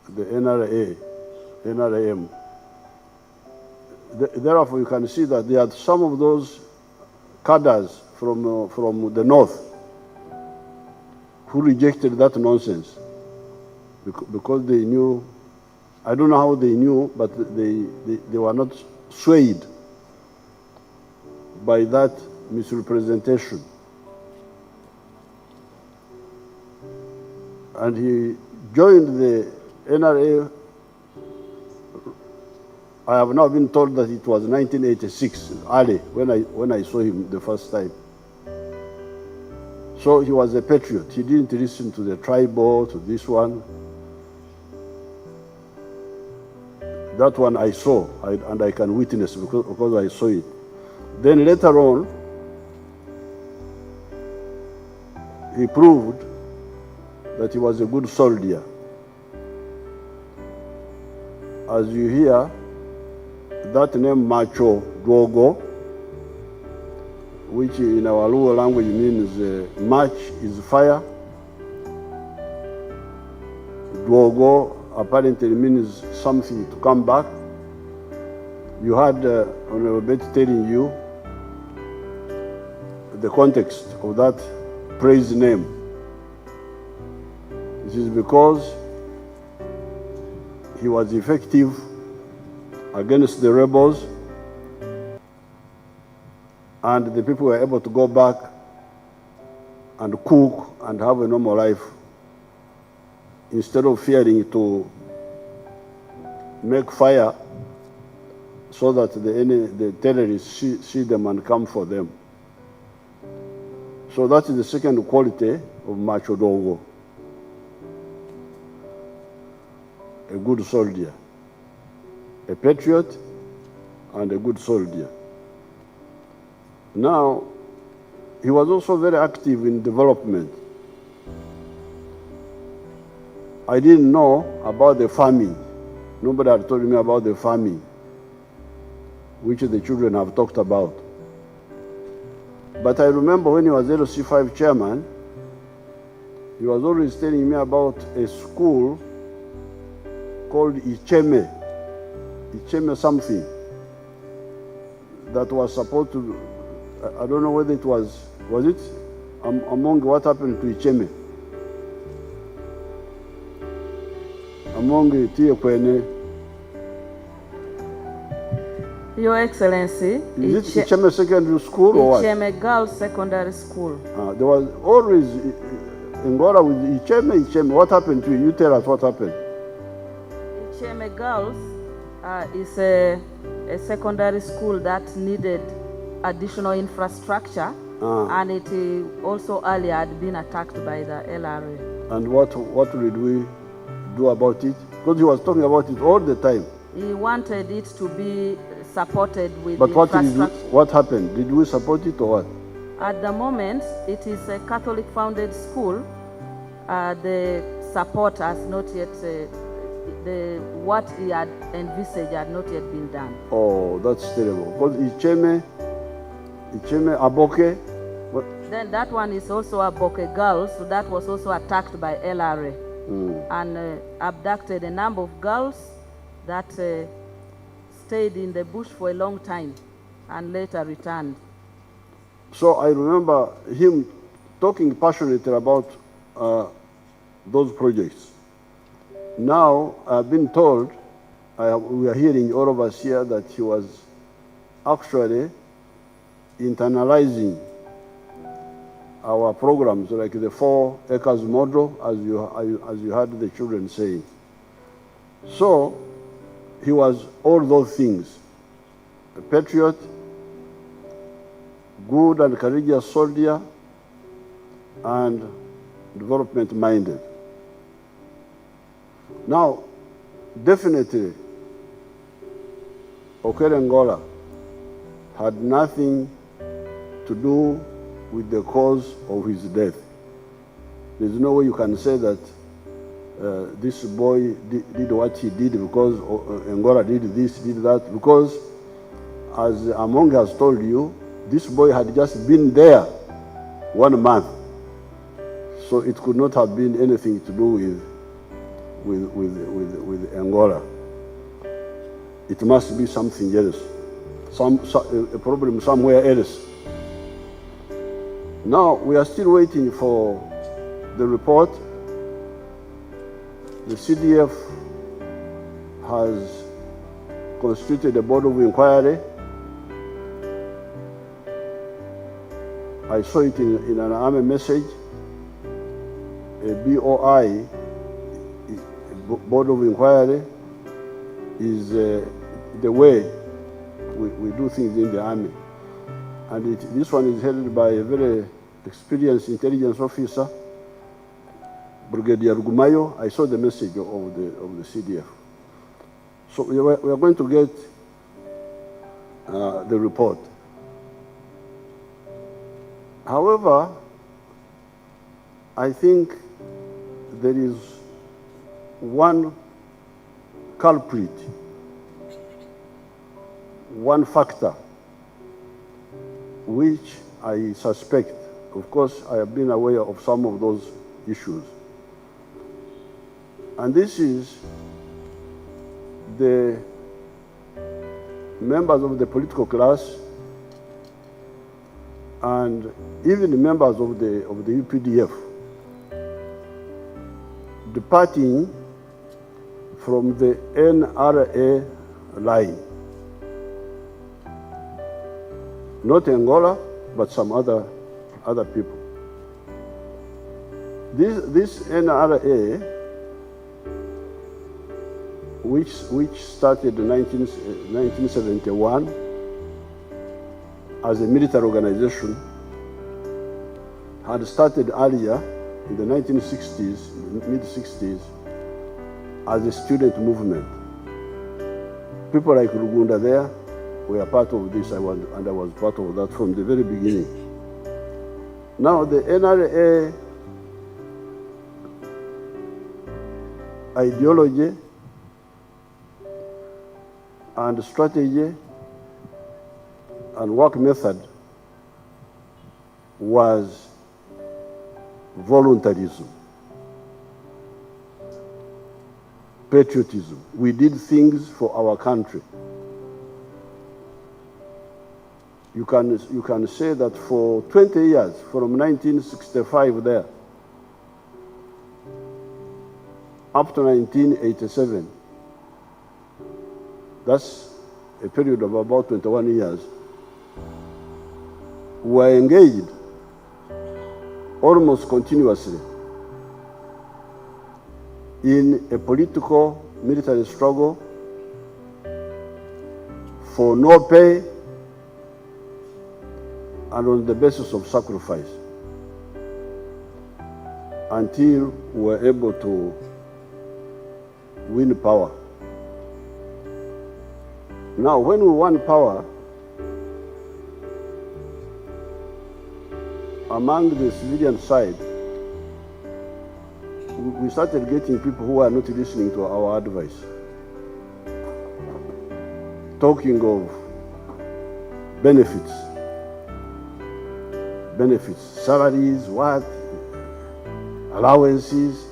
the NRAM. Therefore, you can see that there are some of those cadres from the north who rejected that nonsense because they knew, I don't know how they knew, but they were not swayed by that misrepresentation. And he joined the NRA. I have now been told that it was 1986, early, when I saw him the first time. So he was a patriot. He didn't listen to the tribal, to this one. That one I saw, and I can witness because I saw it. Then later on, he proved that he was a good soldier. As you hear, that name Macho Dwogo, which in our Luo language means Mach is fire. Dwogo apparently means something to come back. You had Honorable Betty telling you the context of that praise name. This is because he was effective against the rebels, and the people were able to go back and cook and have a normal life instead of fearing to make fire so that the terrorists see them and come for them. So that is the second quality of Macho Dogo, a good soldier. A patriot and a good soldier. Now, he was also very active in development. I didn't know about the farming. Nobody had told me about the farming, which the children have talked about. But I remember when he was LC5 chairman, he was always telling me about a school called Icheme something, that was supposed to, I don't know whether it was it among what happened to Icheme? Among Tiekwene. Your Excellency, is it Icheme Secondary School or what? Icheme Girls Secondary School. There was always Engola with Icheme. What happened to you? You tell us what happened. Icheme Girls is a secondary school that needed additional infrastructure, and it also earlier had been attacked by the LRA. And what did we do about it? Because he was talking about it all the time. He wanted it to be supported with infrastructure. What happened? Did we support it or what? At the moment, it is a Catholic-founded school. The support has not yet what he had envisaged had not yet been done. Oh, that's terrible. Because Icheme Aboke. Then that one is also Aboke Girls, so that was also attacked by LRA and abducted a number of girls that stayed in the bush for a long time and later returned. So I remember him talking passionately about those projects. Now, I've been told, we are hearing all of us here, that he was actually internalizing our programs, like the 4 acres model, as you heard the children saying. So, he was all those things: a patriot, good and courageous soldier, and development-minded. Now, definitely, Okello Engola had nothing to do with the cause of his death. There's no way you can say that this boy did what he did because Engola did this, did that, because as Among has told you, this boy had just been there 1 month. So it could not have been anything to do with Engola. It must be something else, a problem somewhere else. Now we are still waiting for the report. The CDF has constituted a board of inquiry. I saw it in an army message. A BOI, board of inquiry, is the way we do things in the army. And this one is headed by a very experienced intelligence officer, Brigadier Gumayo. I saw the message of the CDF. So we are going to get the report. However, I think there is one culprit, one factor, which I suspect. Of course, I have been aware of some of those issues. And this is the members of the political class and even the members of the UPDF departing from the NRA line. Not Engola, but some other people. This NRA, which started in 1971 as a military organization, had started earlier in the 1960s, mid-60s, as a student movement. People like Rugunda there were part of this, and I was part of that from the very beginning. Now the NRA ideology and strategy and work method was voluntarism, patriotism. We did things for our country. You can say that for 20 years, from 1965 there, up to 1987, that's a period of about 21 years, we were engaged almost continuously in a political military struggle for no pay and on the basis of sacrifice until we were able to win power. Now, when we won power, among the civilian side, we started getting people who are not listening to our advice. Talking of benefits, salaries, allowances.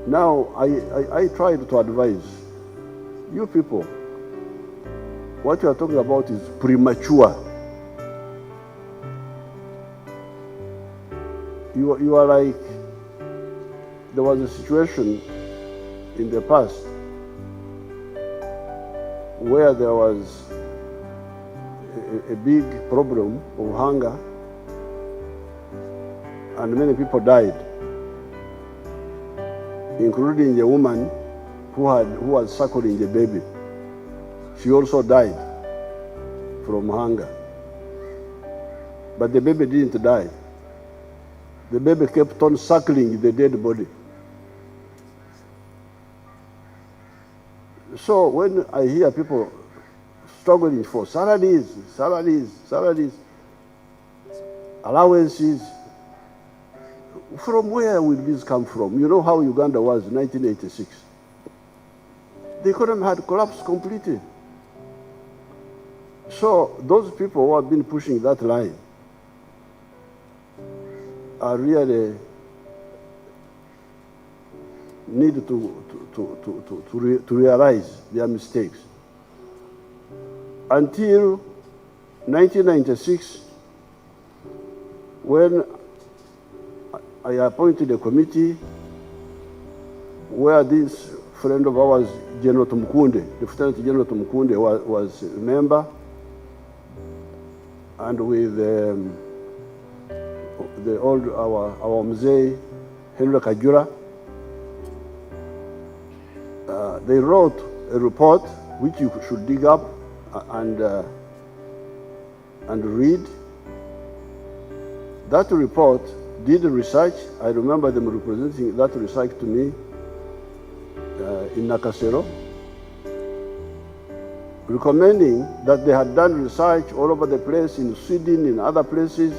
Now, I tried to advise you people, what you are talking about is premature. You are like, there was a situation in the past where there was a big problem of hunger and many people died, including a woman who was suckling a baby. She also died from hunger. But the baby didn't die. The baby kept on suckling the dead body. So when I hear people struggling for salaries, allowances, from where will this come from? You know how Uganda was in 1986. The economy had collapsed completely. So those people who have been pushing that line are really need to realize their mistakes. Until 1996, when I appointed a committee where this friend of ours, General Tumukunde, Lieutenant General Tumukunde, was a member, and with our Mzee, Henry Kajura, they wrote a report which you should dig up and read. That report did research. I remember them representing that research to me in Nakasero, recommending that they had done research all over the place, in Sweden, in other places,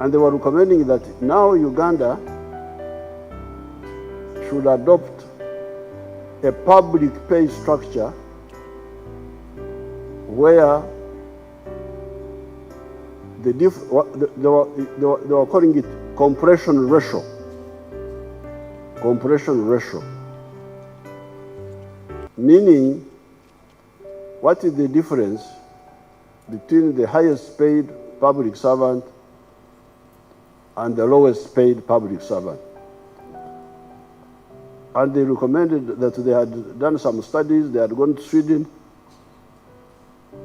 and they were recommending that now Uganda should adopt a public pay structure where they were calling it compression ratio. Compression ratio. Meaning, what is the difference between the highest paid public servant and the lowest paid public servant? And they recommended that they had done some studies, they had gone to Sweden,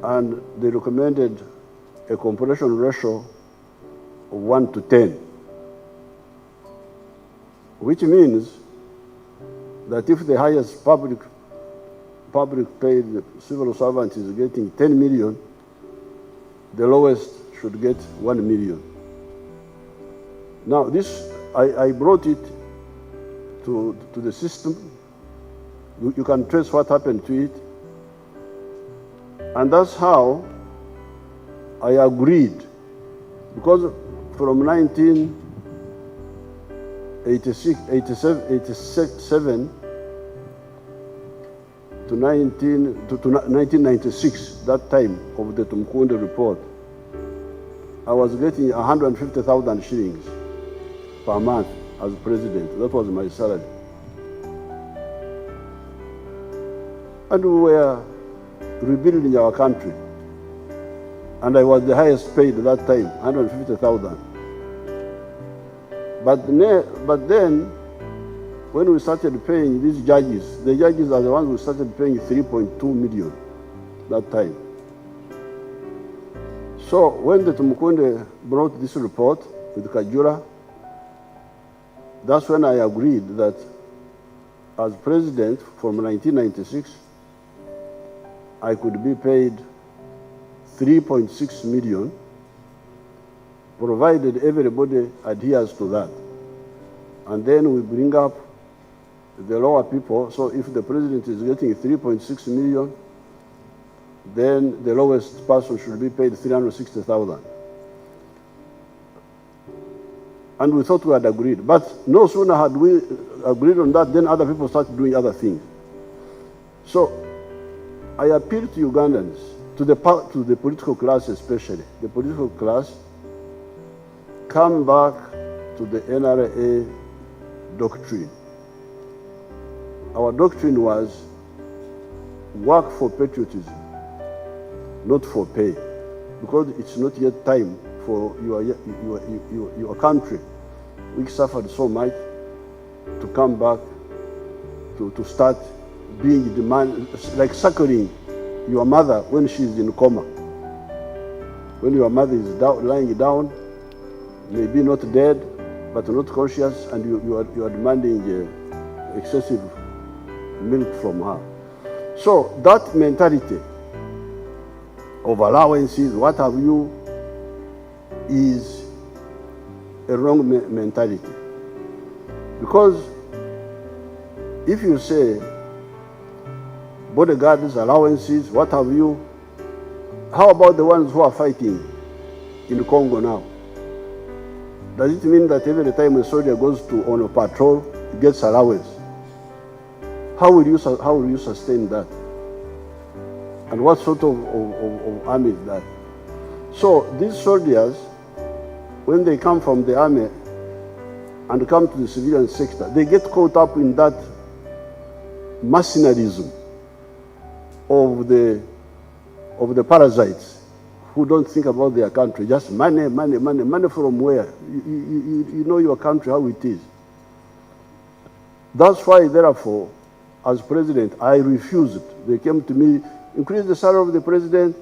and they recommended a compression ratio of 1 to 10, which means that if the highest public paid civil servant is getting 10 million, the lowest should get 1 million. Now this, I brought it to the system. You can trace what happened to it. And that's how I agreed, because from 1987 to 1996, that time of the Tumukunde report, I was getting 150,000 shillings per month as president. That was my salary. And we were rebuilding our country. And I was the highest paid at that time, 150,000. But then, when we started paying these judges, the judges are the ones who started paying 3.2 million that time. So when the Tumukunde brought this report with Kajura, that's when I agreed that as president from 1996, I could be paid 3.6 million, provided everybody adheres to that. And then we bring up the lower people. So if the president is getting 3.6 million, then the lowest person should be paid 360,000. And we thought we had agreed. But no sooner had we agreed on that, then other people started doing other things. So I appeal to Ugandans, to the political class especially, the political class, come back to the NRA doctrine. Our doctrine was work for patriotism, not for pay, because it's not yet time for your country, which suffered so much, to come back to start being demanded, like suckling your mother when she's in coma. When your mother is lying down, maybe not dead, but not conscious, and you are demanding excessive milk from her. So that mentality of allowances, what have you, is a wrong mentality. Because if you say bodyguards, allowances, what have you, how about the ones who are fighting in Congo now? Does it mean that every time a soldier goes on a patrol, he gets allowance? How will you sustain that? And what sort of army is that? So these soldiers, when they come from the army and come to the civilian sector, they get caught up in that mercenarism of the parasites who don't think about their country. Just money, money, money. Money from where? You know your country, how it is. That's why, therefore, as president, I refused. They came to me, increase the salary of the president.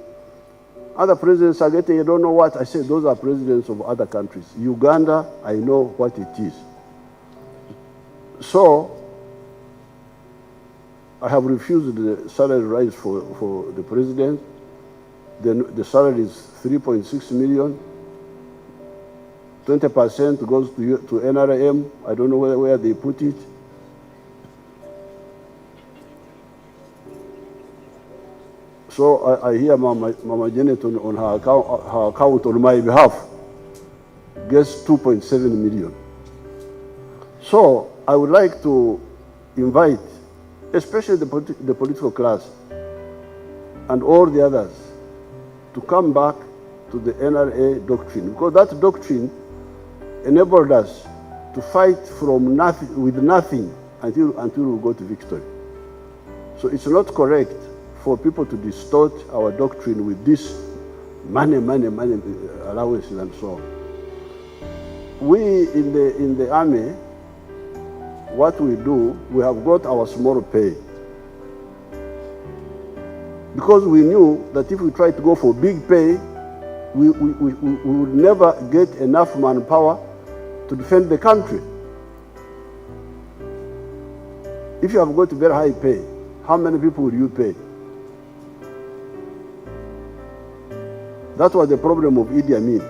Other presidents are getting, I don't know what. I said, those are presidents of other countries. Uganda, I know what it is. So, I have refused the salary rise for the president. Then the salary is 3.6 million. 20% goes to NRM. I don't know where they put it. So I hear Mama Janet on her account on my behalf gets 2.7 million. So I would like to invite, especially the political class and all the others, to come back to the NRA doctrine, because that doctrine enabled us to fight from nothing, with nothing until we go to victory. So it's not correct for people to distort our doctrine with this money allowances and so on. We in the army, what we do, we have got our small pay. Because we knew that if we try to go for big pay, we would never get enough manpower to defend the country. If you have got very high pay, how many people will you pay? That was the problem of Idi Amin.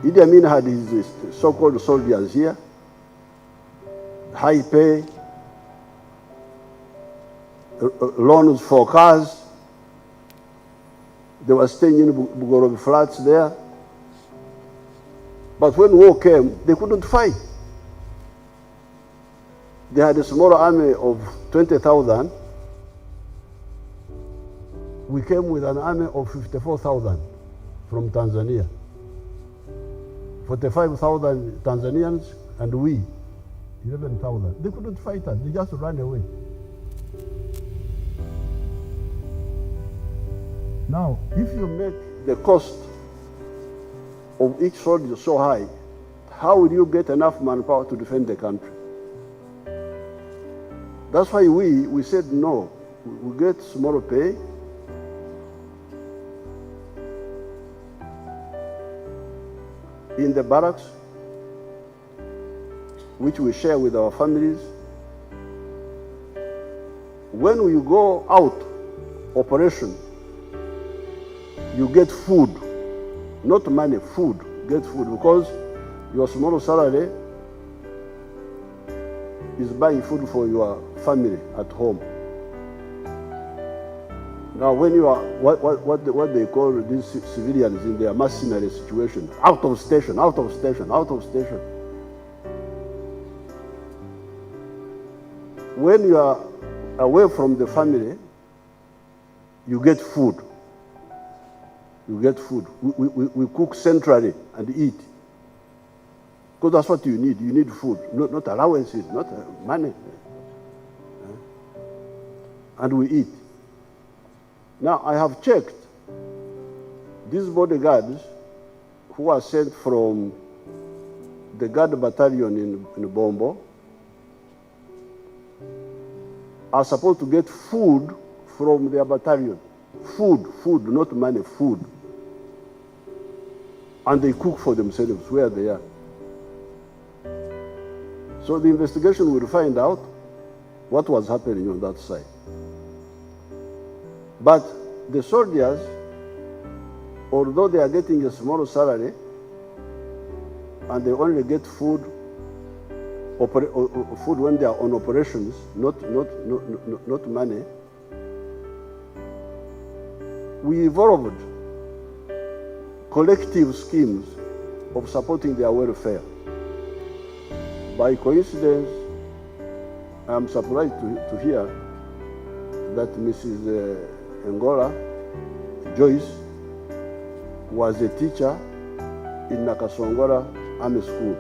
Idi Amin had his so-called soldiers here, high pay, loans for cars. They were staying in Bugorobi flats there. But when war came, they couldn't fight. They had a small army of 20,000. We came with an army of 54,000 from Tanzania. 45,000 Tanzanians and we, 11,000. They couldn't fight us, they just ran away. Now, if you make the cost of each soldier so high, how will you get enough manpower to defend the country? That's why we said no. We get small pay. In the barracks, which we share with our families. When we go out operation, you get food, not money, food. Get food, because your small salary is buying food for your family at home. Now, when you are what they call these civilians in their mercenary situation, out of station. When you are away from the family, you get food. We cook centrally and eat. Because that's what you need. You need food, not allowances, not money. And we eat. Now, I have checked. These bodyguards who are sent from the guard battalion in Bombo are supposed to get food from their battalion. Food, not money, food. And they cook for themselves where they are. So the investigation will find out what was happening on that side. But the soldiers, although they are getting a small salary and they only get food when they are on operations, not money, we evolved collective schemes of supporting their welfare. By coincidence, I am surprised to hear that Mrs. Engola, Joyce, was a teacher in Nakasongola Army School.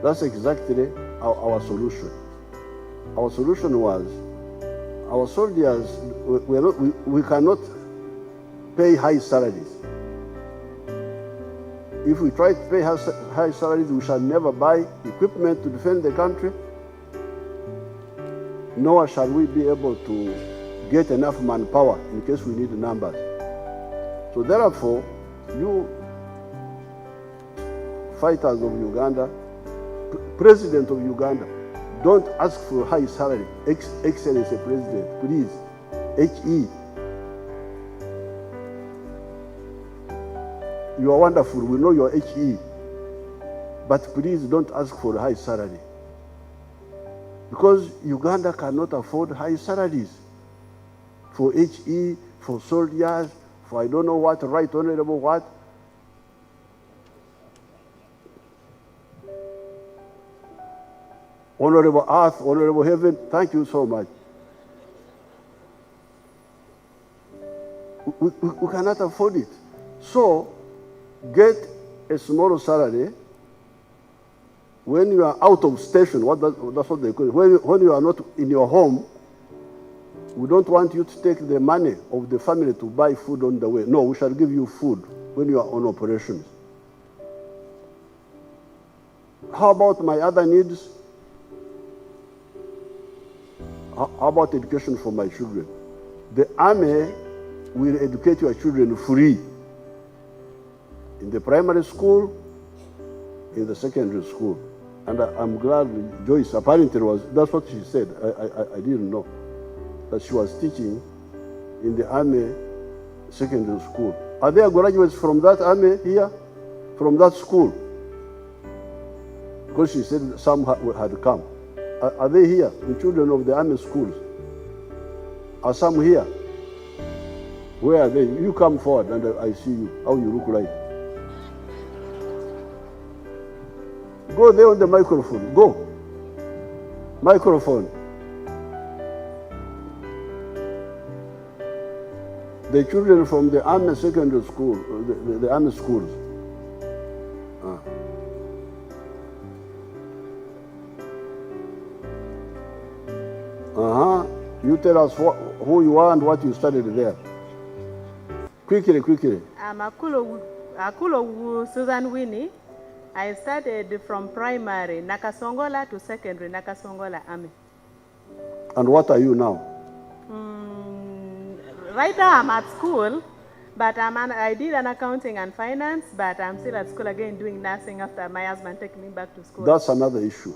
That's exactly our solution. Our solution was, our soldiers, we cannot pay high salaries. If we try to pay high salaries, we shall never buy equipment to defend the country, nor shall we be able to get enough manpower in case we need numbers. So therefore, you fighters of Uganda, President of Uganda, don't ask for high salary. Excellency President, please, HE. You are wonderful, we know you are HE, but please don't ask for a high salary. Because Uganda cannot afford high salaries for HE, for soldiers, for I don't know what, right honorable what. Honorable earth, honorable heaven, thank you so much. We cannot afford it. So, get a small salary when you are out of station. That's what they call it. When you are not in your home, we don't want you to take the money of the family to buy food on the way. No, we shall give you food when you are on operations. How about my other needs? How about education for my children? The army will educate your children free. In the primary school, in the secondary school. And I'm glad Joyce apparently that's what she said. I didn't know. That she was teaching in the army secondary school. Are there graduates from that army here? From that school? Because she said some had come. Are they here? The children of the army schools? Are some here? Where are they? You come forward and I see you, how you look like. Go there on the microphone. Go. Microphone. The children from the army secondary school, the army schools. You tell us who you are and what you studied there. Quickly. I'm Akulo Susan Winnie. I started from primary Nakasongola to secondary Nakasongola Army. And what are you now? Right now I'm at school, but I did an accounting and finance, but I'm still at school again doing nursing after my husband taking me back to school. That's another issue.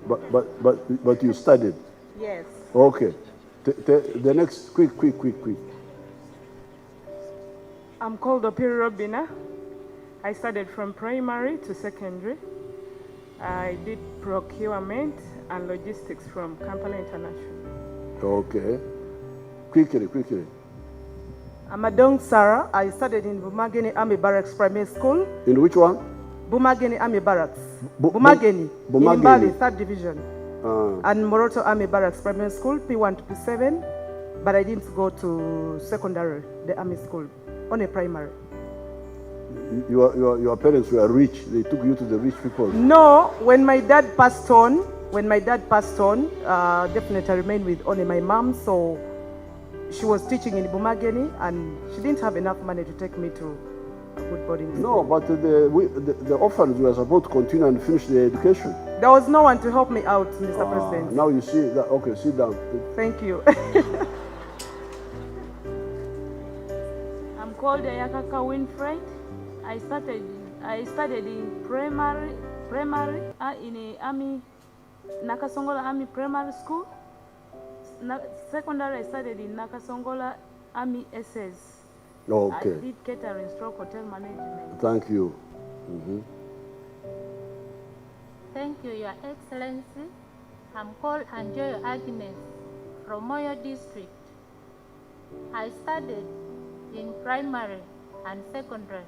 But you studied? Yes. Okay. The next, quick. I'm called Okello Robina. I studied from primary to secondary. I did procurement and logistics from Kampala International. Okay. Quickly. I'm Adong Sarah. I studied in Bumageni Army Barracks Primary School. In which one? Bumageni Army Barracks. Bumageni. In Mbali, 3rd Division. And Moroto Army Barracks Primary School, P1 to P7. But I didn't go to secondary, the army school, only primary. Your parents were rich. They took you to the rich people. No, when my dad passed on, definitely I remained with only my mom. So she was teaching in Bumageni, and she didn't have enough money to take me to a good boarding school. No, but the orphans were supposed to continue and finish their education. There was no one to help me out, Mr. President. Now you see that. Okay, sit down. Thank you. I'm called Ayakaka Winfred. I studied in primary in a army, Nakasongola Army Primary School. Secondary, I studied in Nakasongola Army SS. Okay. I did catering stroke hotel management. Thank you. Thank you, Your Excellency. I'm called Anjoyo Agnes from Moyo District. I studied in primary and secondary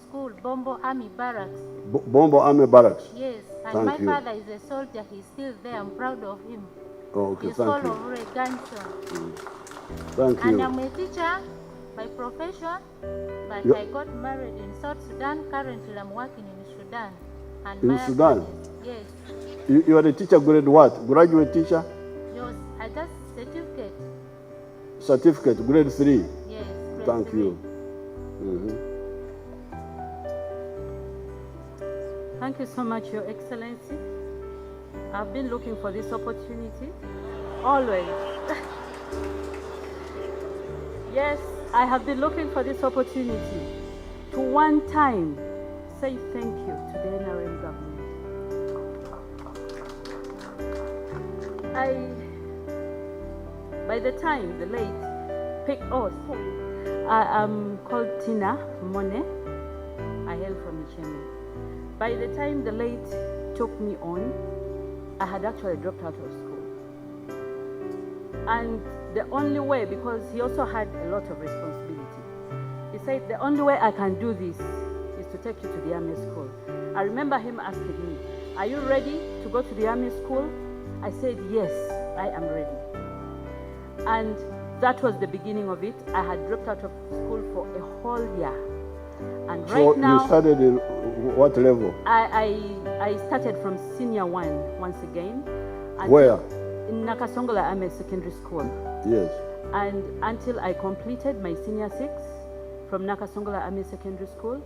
school, Bombo Army Barracks. Bombo Army Barracks? Yes, and thank my you. father is a soldier. He's still there. I'm proud of him. Okay, He's thank you. called Ore Ganson. Thank you. And I'm a teacher by profession, but I got married in South Sudan. Currently, I'm working in Sudan. And in my Sudan? husband is, Yes. You are a teacher, grade what? Graduate teacher? Yours. I just certificate. Certificate, grade 3. Yes. grade Thank 3. you. Mhm. Thank you so much, Your Excellency. I've been looking for this opportunity. Always. Yes, I have been looking for this opportunity to one time say thank you to the NRM government. By the time the late I am called Tina Mone. I hail from Michemi. By the time the late took me on, I had actually dropped out of school. And the only way, because he also had a lot of responsibility, he said, the only way I can do this is to take you to the army school. I remember him asking me, are you ready to go to the army school? I said, yes, I am ready. And that was the beginning of it. I had dropped out of school for a whole year. And So right now, you started in what level? I started from senior 1 once again. Where? In Nakasongola Army Secondary School. Yes. And until I completed my senior 6 from Nakasongola Army Secondary School,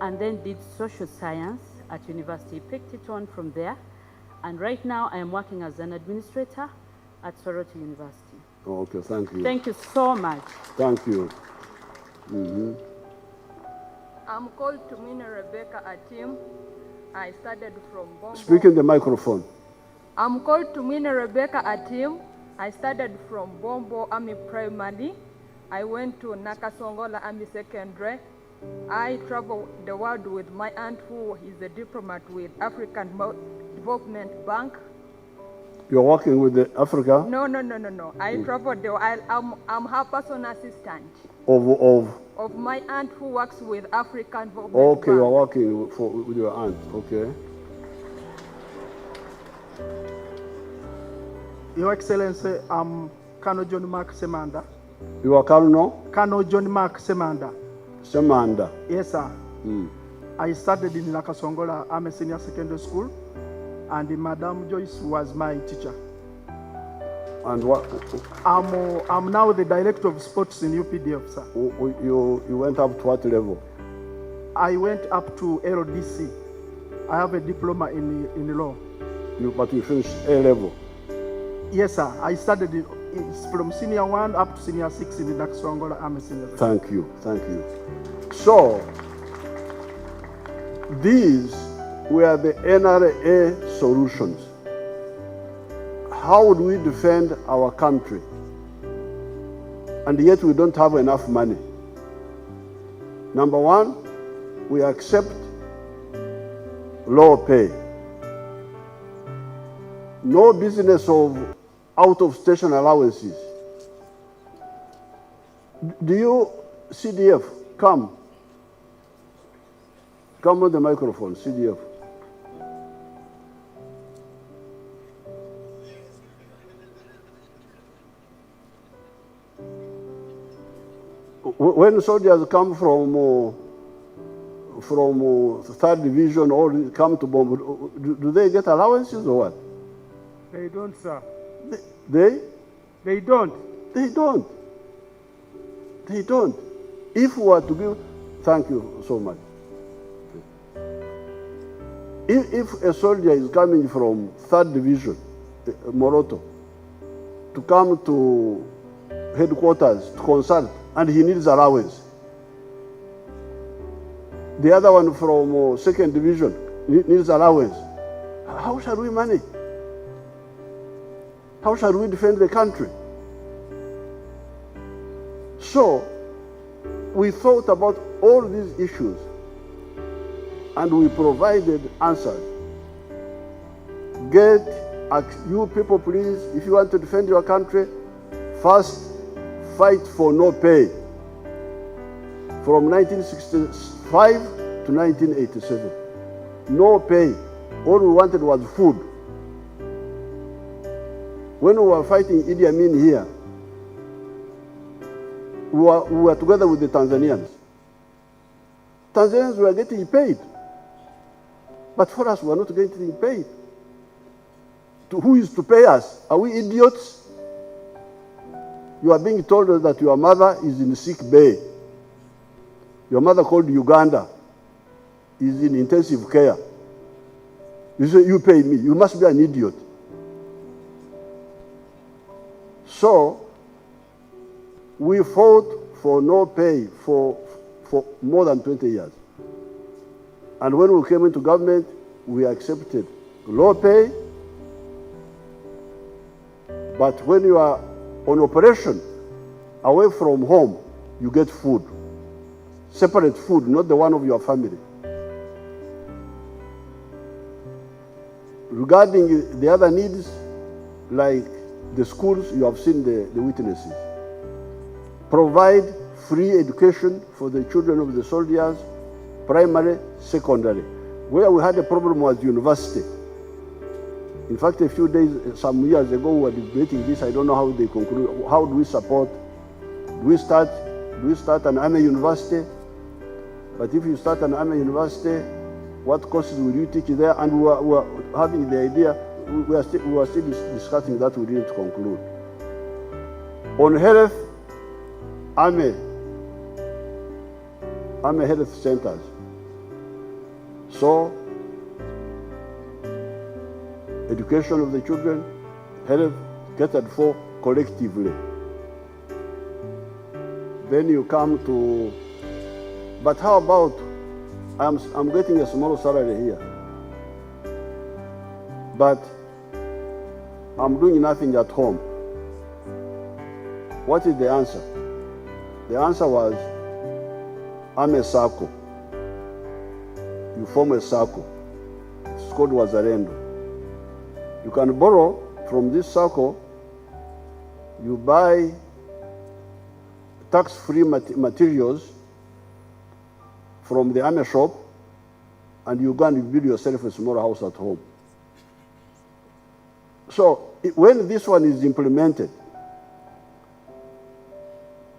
and then did social science at university. Picked it on from there. And right now I am working as an administrator at Soroti University. Oh, okay, thank you. Thank you so much. Thank you. Mhm. I'm called Tumina Rebecca Atim. I started from Bombo. Speak in the microphone. I'm called Tumina Rebecca Atim. I started from Bombo Army Primary. I went to Nakasongola Army Secondary. I traveled the world with my aunt, who is a diplomat with African Development Bank. You're working with the Africa No. I traveled the world. I'm her personal assistant of of my aunt, who works with African Development okay, Bank. you're working with your aunt. Okay. Your Excellency, I'm Colonel John Mark Semanda. You are Colonel Colonel John Mark Semanda. Semanda. Yes, sir. Mm. I started in Nakasongola Army Senior Secondary School, and Madam Joyce was my teacher. And what? I'm now the Director of Sports in UPDF, sir. You went up to what level? I went up to LDC. I have a diploma in law. But you finished A level. Yes, sir. I started it's from senior 1 up to senior 6 in the Nakasongola Army Senior. Thank you. So, these were the NRA solutions. How would we defend our country? And yet we don't have enough money. Number one, we accept low pay. No business of out-of-station allowances. Do you, CDF, come on the microphone, CDF. When soldiers come from 3rd Division or come to Bomb, do they get allowances or what? They don't, sir. They don't. They don't. If we were to give, thank you so much. If a soldier is coming from 3rd Division, Moroto, to come to headquarters to consult, and he needs allowance, the other one from 2nd Division needs allowance, how shall we manage? How shall we defend the country? So, we thought about all these issues and we provided answers. You people, please, if you want to defend your country, first fight for no pay. From 1965 to 1987. No pay. All we wanted was food. When we were fighting Idi Amin here, we were together with the Tanzanians. Tanzanians were getting paid. But for us, we are not getting paid. Who is to pay us? Are we idiots? You are being told that your mother is in sick bay. Your mother called Uganda is in intensive care. You say, you pay me. You must be an idiot. So, we fought for no pay for more than 20 years. And when we came into government, we accepted low pay. But when you are on operation, away from home, you get food. Separate food, not the one of your family. Regarding the other needs, like the schools, you have seen the witnesses. Provide free education for the children of the soldiers, primary, secondary. Where we had a problem was university. In fact, a few days, some years ago, we were debating this. I don't know how they conclude. How do we support? Do we start an army university? But if you start an army university, what courses will you teach there? And we were having the idea. We were still discussing that. We didn't conclude. On health, army health centers. So, education of the children, health catered for collectively. Then you come to, but how about, I'm getting a small salary here, but I'm doing nothing at home. What is the answer? The answer was, I'm a circle. You form a circle. It's called Wazalendo. You can borrow from this circle. You buy tax-free materials from the army shop, and you go and build yourself a small house at home. So when this one is implemented,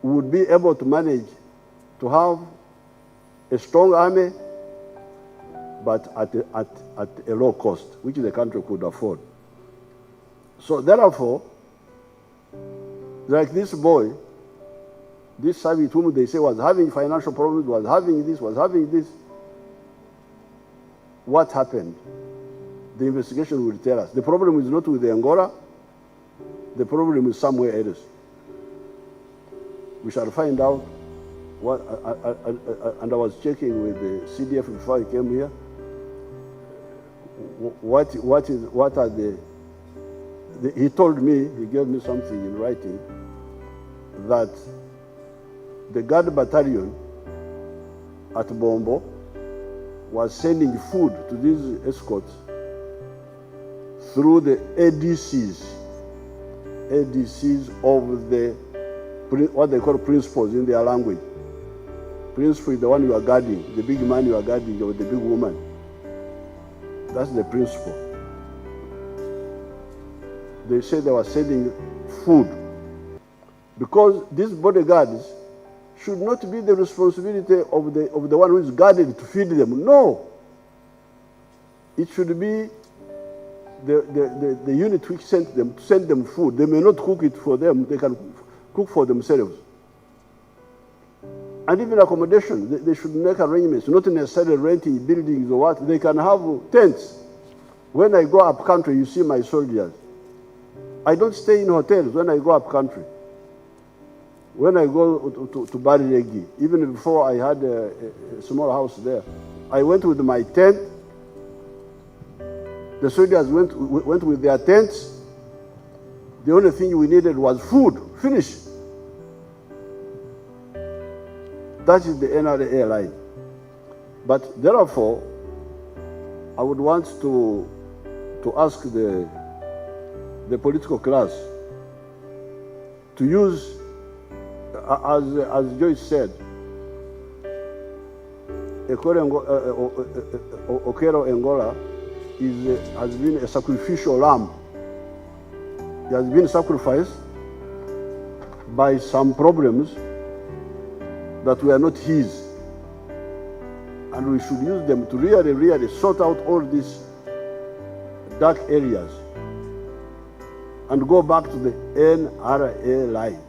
we would be able to manage to have a strong army, but at a low cost, which the country could afford. So therefore, like this boy, this Savit whom they say was having financial problems, was having this, what happened? The investigation will tell us. The problem is not with the Engola, the problem is somewhere else. We shall find out what, and I was checking with the CDF before I came here. What are he told me, he gave me something in writing, that the Guard Battalion at Bombo was sending food to these escorts through the ADCs of the, what they call principals in their language. Principal is the one you are guarding, the big man you are guarding, or the big woman. That's the principal. They said they were sending food because these bodyguards should not be the responsibility of the one who is guarded to feed them. No. It should be the unit which sent them food. They may not cook it for them, they can cook for themselves. And even accommodation, they should make arrangements, not necessarily renting buildings or what. They can have tents. When I go up country, you see my soldiers. I don't stay in hotels when I go up country. When I go to Bariregi, even before I had a small house there, I went with my tent. The soldiers went with their tents. The only thing we needed was food. Finish. That is the NRA airline. But therefore, I would want to ask the political class to use, as Joyce said, Okello Engola has been a sacrificial lamb. He has been sacrificed by some problems that were not his. And we should use them to really sort out all these dark areas and go back to the NRA line.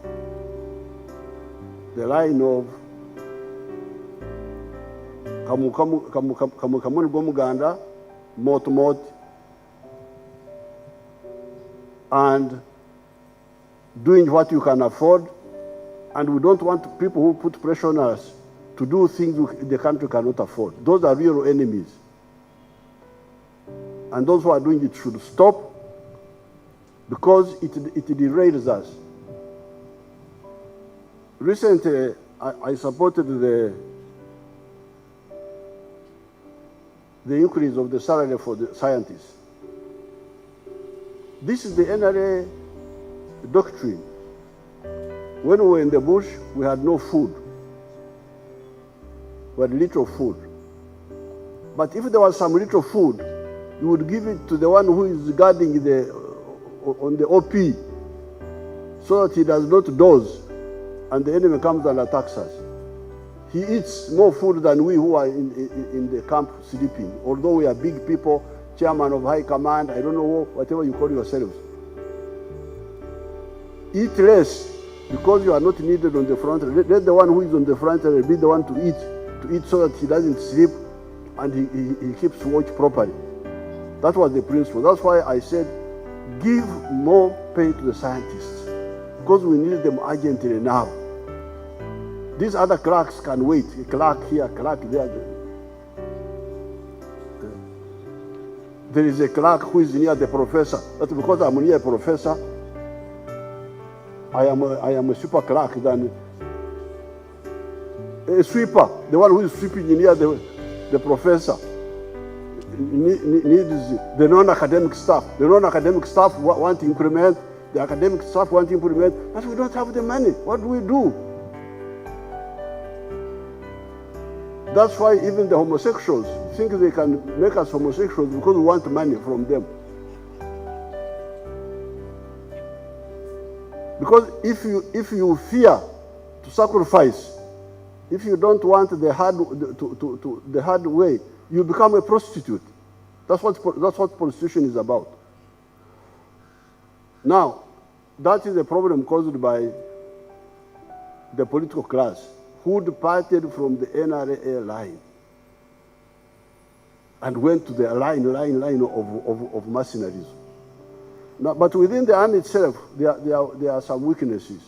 The line of Kamun Gomuganda, Mot, and doing what you can afford. And we don't want people who put pressure on us to do things the country cannot afford. Those are real enemies. And those who are doing it should stop, because it derails us. Recently, I supported the increase of the salary for the scientists. This is the NRA doctrine. When we were in the bush, we had no food. We had little food. But if there was some little food, you would give it to the one who is guarding on the OP, so that he does not doze and the enemy comes and attacks us. He eats more food than we who are in the camp sleeping. Although we are big people, chairman of high command, I don't know, whatever you call yourselves. Eat less, because you are not needed on the front. Let the one who is on the front be the one to eat so that he doesn't sleep and he keeps watch properly. That was the principle. That's why I said, give more pay to the scientists, because we need them urgently now. These other clerks can wait. A clerk here, a clerk there. There is a clerk who is near the professor. That's because I'm near a professor. I am a super clerk than a sweeper. The one who is sweeping near the professor needs the non-academic staff. The non-academic staff want to implement. The academic staff want to implement, but we don't have the money. What do we do? That's why even the homosexuals think they can make us homosexuals because we want money from them. Because if you fear to sacrifice, if you don't want the hard way, you become a prostitute. That's what prostitution is about. Now, that is a problem caused by the political class who departed from the NRA line and went to the line of mercenaries. Now, but within the army itself, there are some weaknesses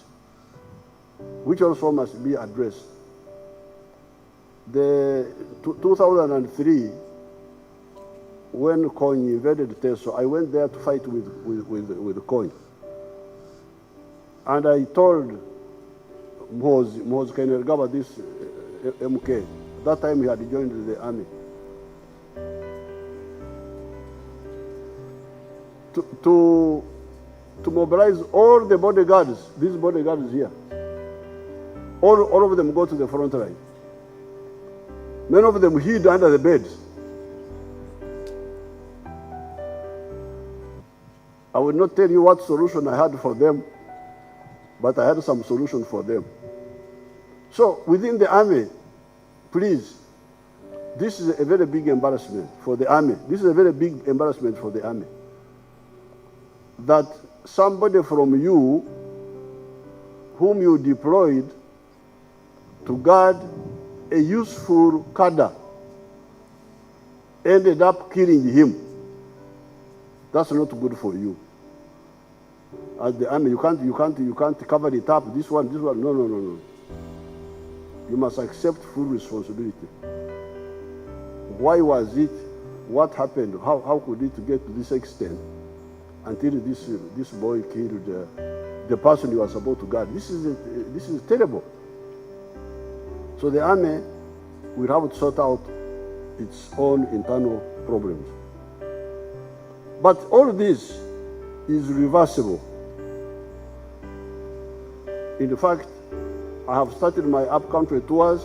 which also must be addressed. The 2003, when Kony invaded Teso, I went there to fight with Kony. And I told Moz Kainerugaba, this MK, at that time he had joined the army, to mobilize all the bodyguards, these bodyguards here. All of them go to the front line. Many of them hid under the beds. I will not tell you what solution I had for them, but I had some solution for them. So within the army, please, this is a very big embarrassment for the army. This is a very big embarrassment for the army. That somebody from you, whom you deployed to guard a useful cadre, ended up killing him. That's not good for you. As the army, you can't cover it up. This one. No. You must accept full responsibility. Why was it? What happened? How could it get to this extent until this boy killed the person you were supposed to guard? This is terrible. So the army will have to sort out its own internal problems. But all this is reversible. In fact, I have started my up-country tours.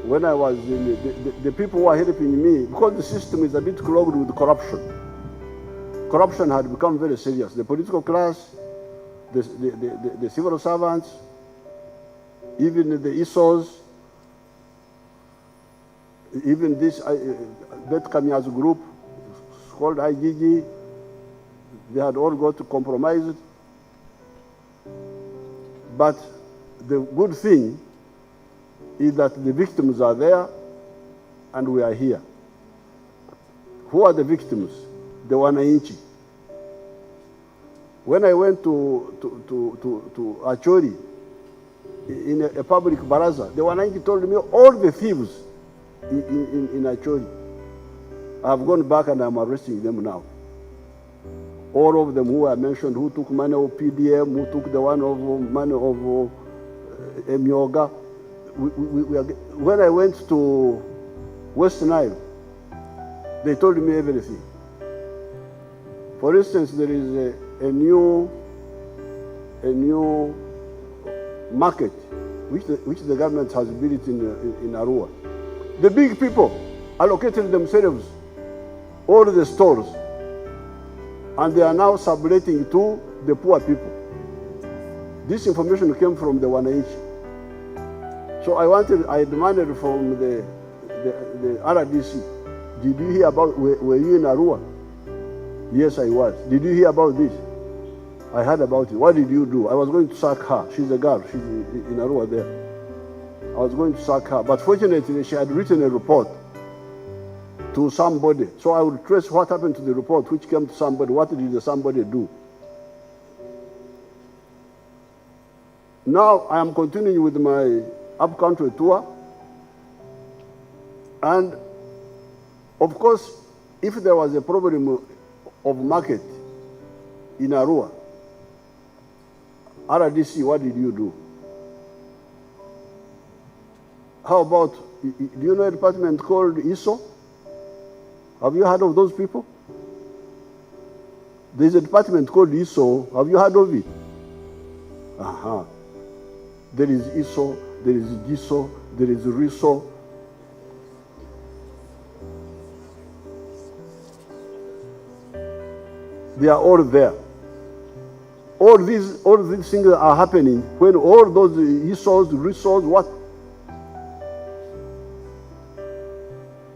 When I was in the people who are helping me, because the system is a bit clogged with corruption. Corruption had become very serious. The political class, the civil servants, even the ESOs, Even this Bet Kamia's group, it's called IGG, they had all got compromised. But the good thing is that the victims are there and we are here. Who are the victims? The wananchi. When I went to Acholi in a public baraza, the wananchi told me all the thieves in Acholi. I've gone back and I'm arresting them now. All of them who I mentioned, who took money of PDM, who took the one of money of Myoga. When I went to West Nile, they told me everything. For instance, there is a new market which the government has built in Arua. The big people allocated themselves all the stores, and they are now subletting to the poor people. This information came from the wananchi. So I demanded from the RDC, did you hear about, were you in Arua? Yes, I was. Did you hear about this? I heard about it. What did you do? I was going to sack her. She's a girl. She's in Arua there. I was going to sack her. But fortunately, she had written a report to somebody. So I would trace what happened to the report, which came to somebody. What did the somebody do? Now I am continuing with my up-country tour. And of course, if there was a problem of market in Arua, RDC, what did you do? How about, do you know a department called ISO? Have you heard of those people? There's a department called ISO. Have you heard of it? Uh-huh. There is ISO, there is GISO, there is RISO. They are all there. All these things are happening when all those ISOs, RISOs, what?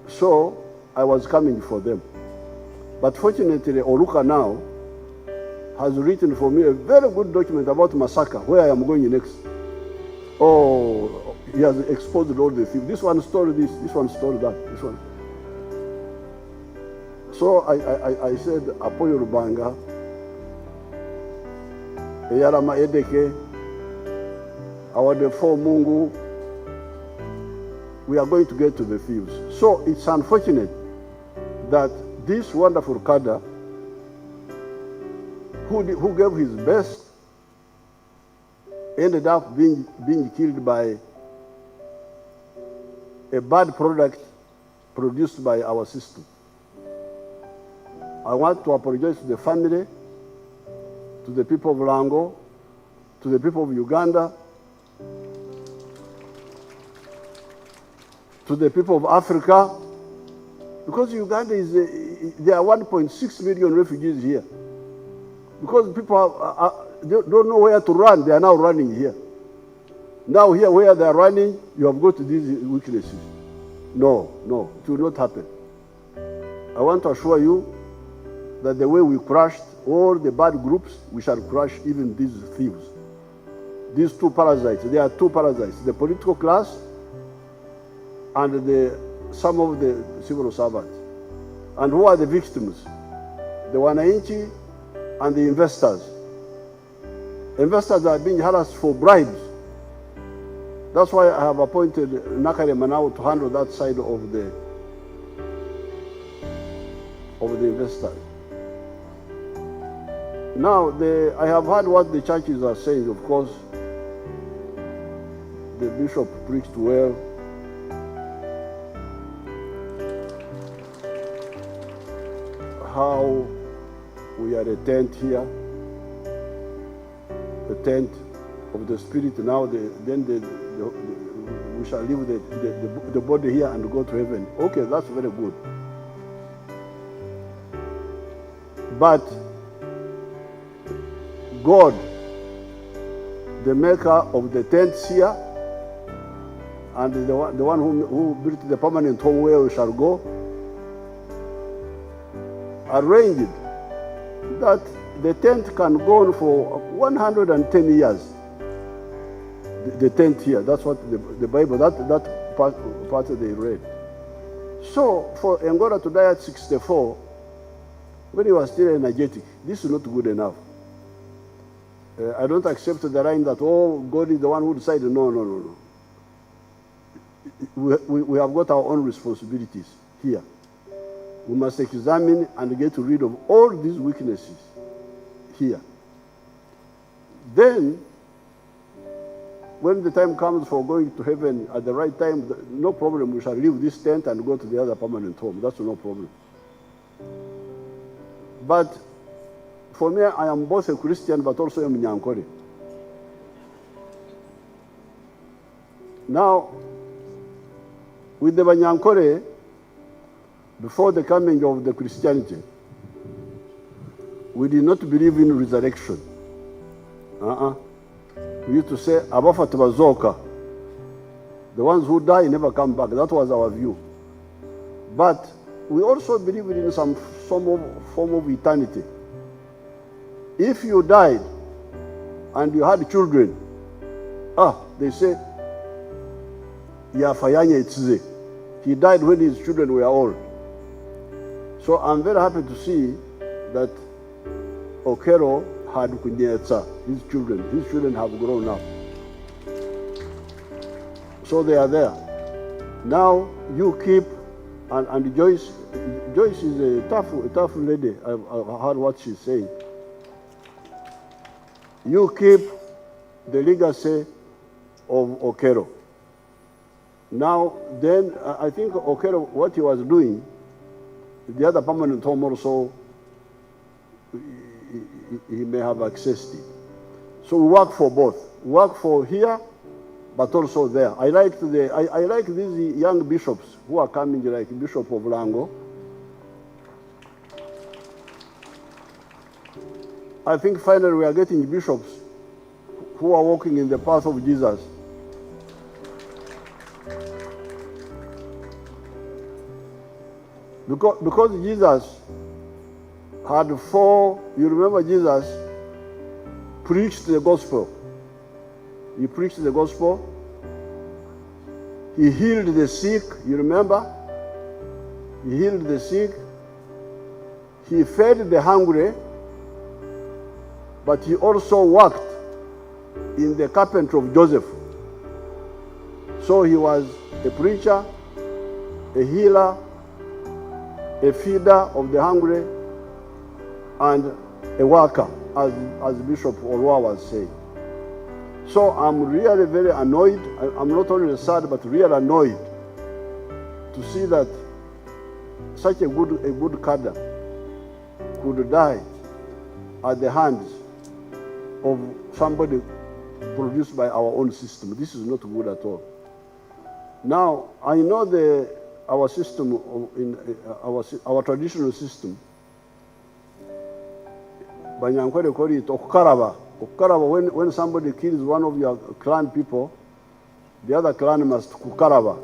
So I was coming for them. But fortunately, Oruka now has written for me a very good document about Masaka, where I am going next. Oh, he has exposed all the things. This one stole this one stole that, this one. So I said, Apoyo Rubanga, Eyarama Edeke, our Defo Mungu, we are going to get to the thieves. So it's unfortunate that this wonderful cadre, who gave his best, ended up being killed by a bad product produced by our system. I want to apologize to the family, to the people of Lango, to the people of Uganda, to the people of Africa, because Uganda is, there are 1.6 million refugees here. Because people don't know where to run, they are now running here. Now here where they are running, you have got these weaknesses. No, it will not happen. I want to assure you that the way we crushed all the bad groups, we shall crush even these thieves. These two parasites, there are two parasites, the political class and some of the civil servants. And who are the victims? The wananchi and the investors. Investors are being harassed for bribes. That's why I have appointed Nakare Manao to handle that side of the investors. Now, I have heard what the churches are saying. Of course, the bishop preached well. How we are a tent here, a tent of the spirit. Now, we shall leave the body here and go to heaven. Okay, that's very good. But God, the maker of the tents here, and the one who built the permanent home where we shall go, arranged that the tent can go on for 110 years. The tent here, that's what the Bible, that part they read. So for Engola to die at 64, when he was still energetic, this is not good enough. I don't accept the line that, oh, God is the one who decided. No. We have got our own responsibilities here. We must examine and get rid of all these weaknesses here. Then, when the time comes for going to heaven at the right time, no problem, we shall leave this tent and go to the other permanent home. That's no problem. But for me, I am both a Christian but also a Munyankore. Now, with the Munyankore, before the coming of the Christianity, we did not believe in resurrection. We used to say, Abafa Tabazoka. The ones who die never come back. That was our view. But we also believe in some form of eternity. If you died and you had children, they say, Yafayanya Itze. He died when his children were old. So I'm very happy to see that Okello had Kunyetsa, his children have grown up. So they are there. Now you keep, and Joyce is a tough lady. I heard what she's saying. You keep the legacy of Okello. Now, then, I think Okello, what he was doing, the other permanent home also, he may have accessed it. So we work for both. We work for here, but also there. I like these young bishops who are coming, like Bishop of Lango. I think finally we are getting bishops who are walking in the path of Jesus. Because Jesus had you remember Jesus preached the gospel. He preached the gospel. He healed the sick, you remember? He healed the sick. He fed the hungry, but he also worked in the carpentry of Joseph. So he was a preacher, a healer, a feeder of the hungry, and a worker, as Bishop Olwa was saying. So I'm really very annoyed. I'm not only sad, but really annoyed to see that such a good cadre could die at the hands of somebody produced by our own system. This is not good at all. Now, I know our system, our traditional system, Banyankore call it Okukaraba. Okukaraba, when somebody kills one of your clan people, the other clan must Kukaraba.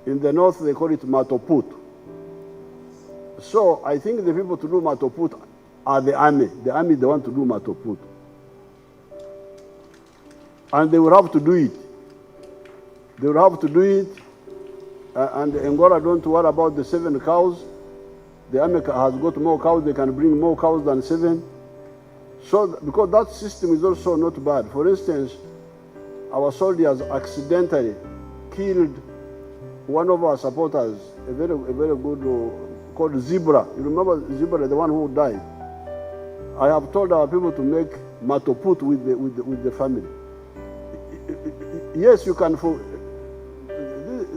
In the north, they call it Matoput. So I think the people to do Matoput are the army. The army, they want to do Matoput. And they will have to do it. They will have to do it. And Engola don't worry about the 7 cows. The army has got more cows. They can bring more cows than 7. So, because that system is also not bad. For instance, our soldiers accidentally killed one of our supporters, a very good, called Zebra. You remember Zebra, the one who died? I have told our people to make matoput with the family. Yes, you can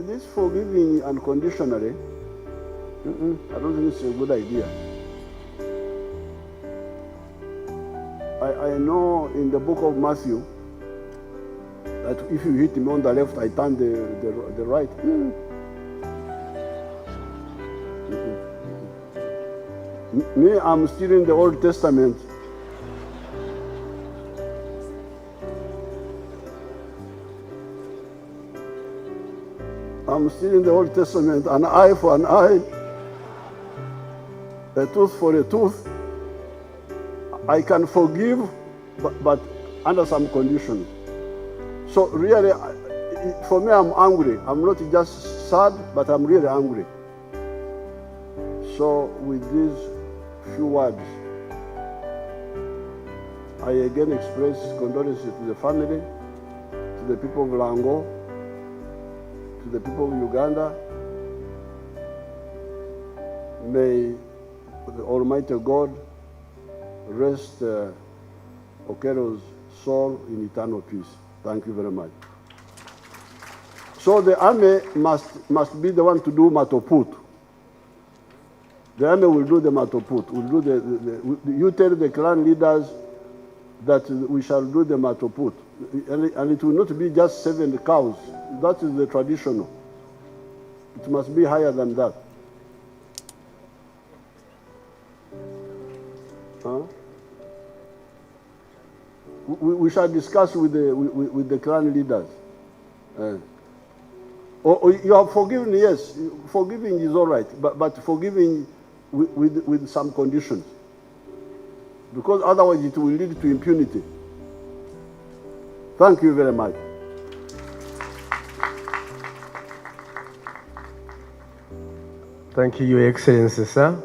this forgiving unconditionally. I don't think it's a good idea. I know in the book of Matthew that if you hit me on the left, I turn the right. Me, I'm still in the Old Testament. I'm still in the Old Testament, an eye for an eye, a tooth for a tooth. I can forgive, but under some conditions. So really, for me, I'm angry. I'm not just sad, but I'm really angry. So with these few words, I again express condolences to the family, to the people of Lango, to the people of Uganda. May the Almighty God rest Okello's soul in eternal peace. Thank you very much. So the army must be the one to do matoput. The army will do the matoput. Will do you tell the clan leaders that we shall do the matoput. And it will not be just 7 cows. That is the traditional. It must be higher than that. Huh? We shall discuss with the clan leaders. You are forgiven, yes. Forgiving is all right, but forgiving with some conditions. Because otherwise it will lead to impunity. Thank you very much. Thank you, Your Excellency, sir.